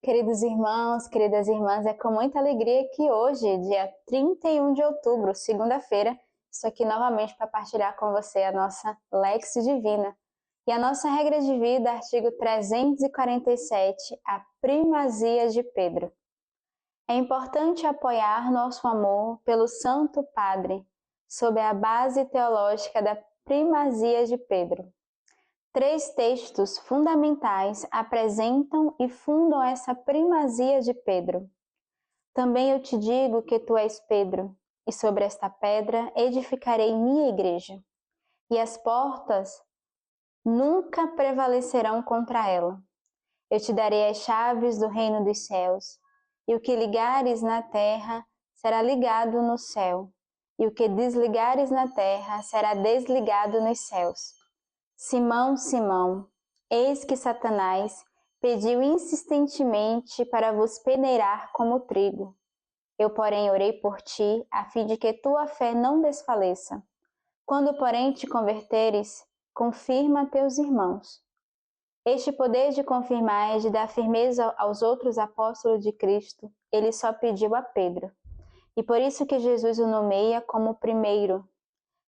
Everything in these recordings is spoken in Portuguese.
Queridos irmãos, queridas irmãs, é com muita alegria que hoje, dia 31 de outubro, segunda-feira, estou aqui novamente para partilhar com você a nossa Lexio Divina. E a nossa regra de vida, artigo 347, a primazia de Pedro. É importante apoiar nosso amor pelo Santo Padre, sob a base teológica da primazia de Pedro. 3 textos fundamentais apresentam e fundam essa primazia de Pedro. Também eu te digo que tu és Pedro, e sobre esta pedra edificarei minha igreja, e as portas nunca prevalecerão contra ela. Eu te darei as chaves do reino dos céus, e o que ligares na terra será ligado no céu, e o que desligares na terra será desligado nos céus. Simão, Simão, eis que Satanás pediu insistentemente para vos peneirar como trigo. Eu, porém, orei por ti, a fim de que tua fé não desfaleça. Quando, porém, te converteres, confirma teus irmãos. Este poder de confirmar e de dar firmeza aos outros apóstolos de Cristo, ele só pediu a Pedro. E por isso que Jesus o nomeia como o primeiro.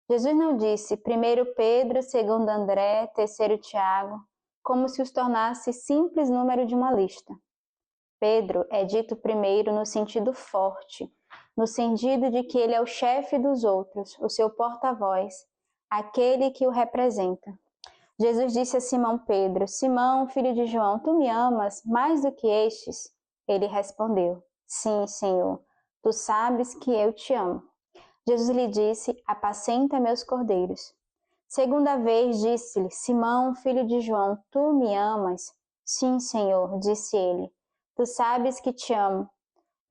Jesus não disse primeiro Pedro, segundo André, terceiro Tiago, como se os tornasse simples número de uma lista. Pedro é dito primeiro no sentido forte, no sentido de que ele é o chefe dos outros, o seu porta-voz, aquele que o representa. Jesus disse a Simão Pedro: Simão, filho de João, tu me amas mais do que estes? Ele respondeu: Sim, Senhor, tu sabes que eu te amo. Jesus lhe disse: apacenta meus cordeiros. Segunda vez disse-lhe: Simão, filho de João, tu me amas? Sim, Senhor, disse ele. Tu sabes que te amo.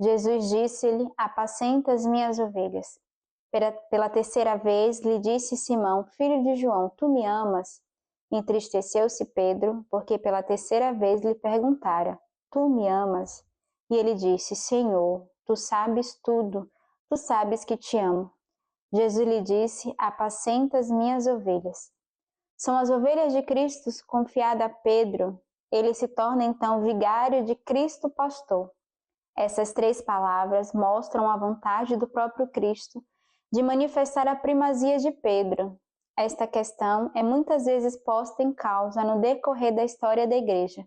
Jesus disse-lhe: apacenta as minhas ovelhas. Pela terceira vez lhe disse Simão, filho de João, tu me amas? Entristeceu-se Pedro, porque pela terceira vez lhe perguntara: tu me amas? E ele disse: Senhor, tu sabes tudo. Tu sabes que te amo. Jesus lhe disse: apacenta as minhas ovelhas. São as ovelhas de Cristo confiadas a Pedro. Ele se torna então vigário de Cristo pastor. Essas 3 palavras mostram a vontade do próprio Cristo de manifestar a primazia de Pedro. Esta questão é muitas vezes posta em causa no decorrer da história da Igreja.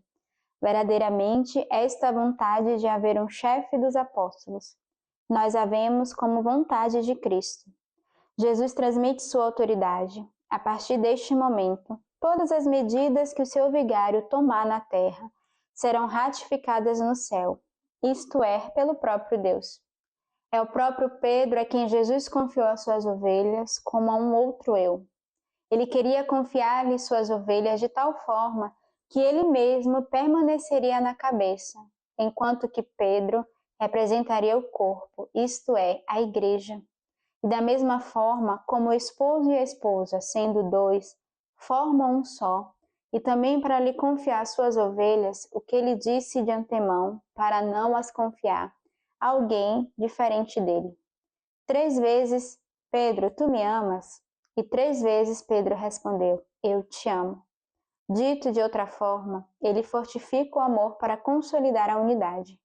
Verdadeiramente, esta vontade de haver um chefe dos apóstolos. Nós a vemos como vontade de Cristo. Jesus transmite sua autoridade. A partir deste momento, todas as medidas que o seu vigário tomar na terra serão ratificadas no céu, isto é, pelo próprio Deus. É o próprio Pedro a quem Jesus confiou as suas ovelhas como a um outro eu. Ele queria confiar-lhe suas ovelhas de tal forma que ele mesmo permaneceria na cabeça, enquanto que Pedro representaria o corpo, isto é, a igreja. E da mesma forma como o esposo e a esposa, sendo 2, formam um só, e também para lhe confiar suas ovelhas, o que ele disse de antemão, para não as confiar a alguém diferente dele. 3 vezes, Pedro, tu me amas? E 3 vezes Pedro respondeu, eu te amo. Dito de outra forma, ele fortifica o amor para consolidar a unidade.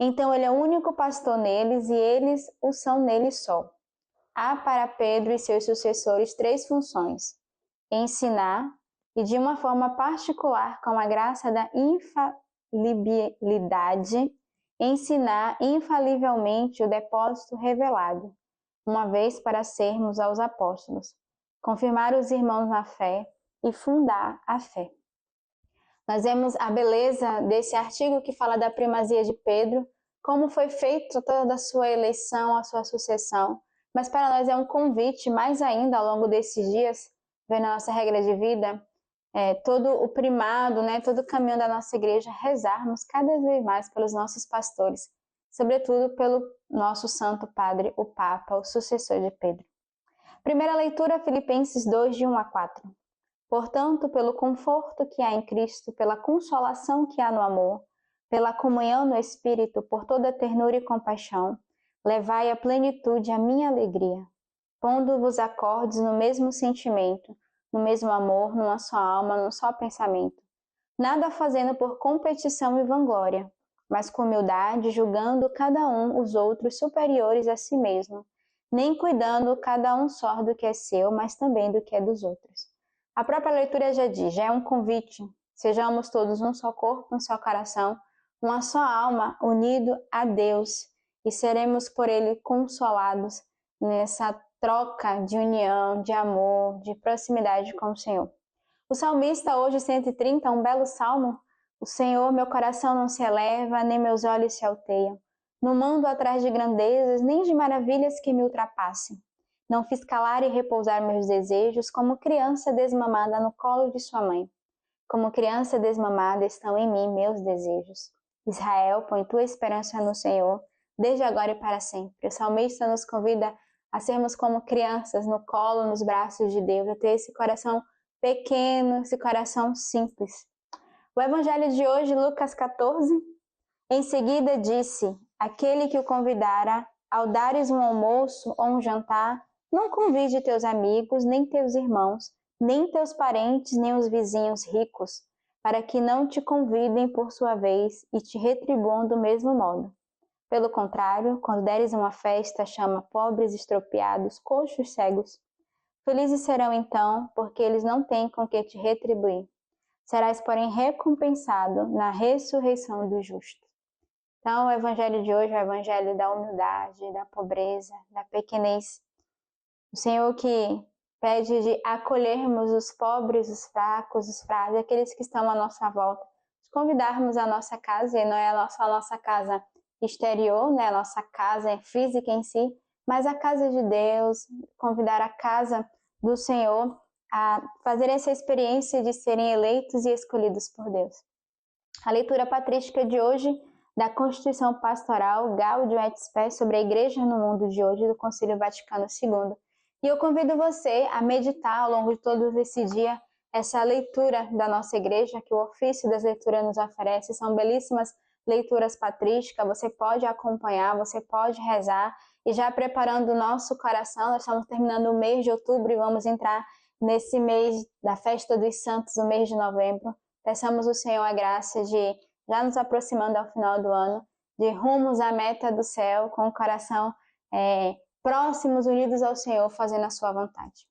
Então ele é o único pastor neles e eles o são nele só. Há para Pedro e seus sucessores 3 funções: ensinar e, de uma forma particular, com a graça da infalibilidade, ensinar infalivelmente o depósito revelado, uma vez para sermos aos apóstolos, confirmar os irmãos na fé e fundar a fé. Nós vemos a beleza desse artigo que fala da primazia de Pedro, como foi feita toda a sua eleição, a sua sucessão, mas para nós é um convite, mais ainda ao longo desses dias, vendo a nossa regra de vida, todo o primado, todo o caminho da nossa igreja, rezarmos cada vez mais pelos nossos pastores, sobretudo pelo nosso Santo Padre, o Papa, o sucessor de Pedro. Primeira leitura, Filipenses 2, de 1 a 4. Portanto, pelo conforto que há em Cristo, pela consolação que há no amor, pela comunhão no Espírito, por toda ternura e compaixão, levai à plenitude a minha alegria, pondo-vos acordes no mesmo sentimento, no mesmo amor, numa só alma, num só pensamento. Nada fazendo por competição e vanglória, mas com humildade, julgando cada um os outros superiores a si mesmo, nem cuidando cada um só do que é seu, mas também do que é dos outros. A própria leitura já diz, já é um convite, sejamos todos um só corpo, um só coração, uma só alma, unido a Deus, e seremos por Ele consolados nessa troca de união, de amor, de proximidade com o Senhor. O salmista, hoje 130, um belo salmo. O Senhor, meu coração não se eleva, nem meus olhos se alteiam. No mundo atrás de grandezas, nem de maravilhas que me ultrapassem. Não fiz calar e repousar meus desejos, como criança desmamada no colo de sua mãe. Como criança desmamada estão em mim meus desejos. Israel, põe tua esperança no Senhor, desde agora e para sempre. O salmista nos convida a sermos como crianças no colo, nos braços de Deus, a ter esse coração pequeno, esse coração simples. O evangelho de hoje, Lucas 14, em seguida disse, aquele que o convidara, ao dares um almoço ou um jantar, não convide teus amigos, nem teus irmãos, nem teus parentes, nem os vizinhos ricos, para que não te convidem por sua vez e te retribuam do mesmo modo. Pelo contrário, quando deres uma festa, chama pobres, estropiados, coxos, cegos. Felizes serão então, porque eles não têm com que te retribuir. Serás, porém, recompensado na ressurreição dos justos. Então, o evangelho de hoje é o evangelho da humildade, da pobreza, da pequenez. O Senhor que pede de acolhermos os pobres, os fracos, os frágeis, aqueles que estão à nossa volta, de convidarmos a nossa casa, e não é só a nossa casa exterior, né, a nossa casa física em si, mas a casa de Deus, convidar a casa do Senhor a fazer essa experiência de serem eleitos e escolhidos por Deus. A leitura patrística de hoje da Constituição Pastoral Gaudium et Spes sobre a Igreja no Mundo de hoje, do Concílio Vaticano II. E eu convido você a meditar ao longo de todo esse dia essa leitura da nossa igreja, que o ofício das leituras nos oferece. São belíssimas leituras patrísticas, você pode acompanhar, você pode rezar, e já preparando o nosso coração, nós estamos terminando o mês de outubro e vamos entrar nesse mês da Festa dos Santos, o mês de novembro. Peçamos ao Senhor a graça de, já nos aproximando ao final do ano, de rumos à meta do céu, com o coração próximos, unidos ao Senhor, fazendo a sua vontade.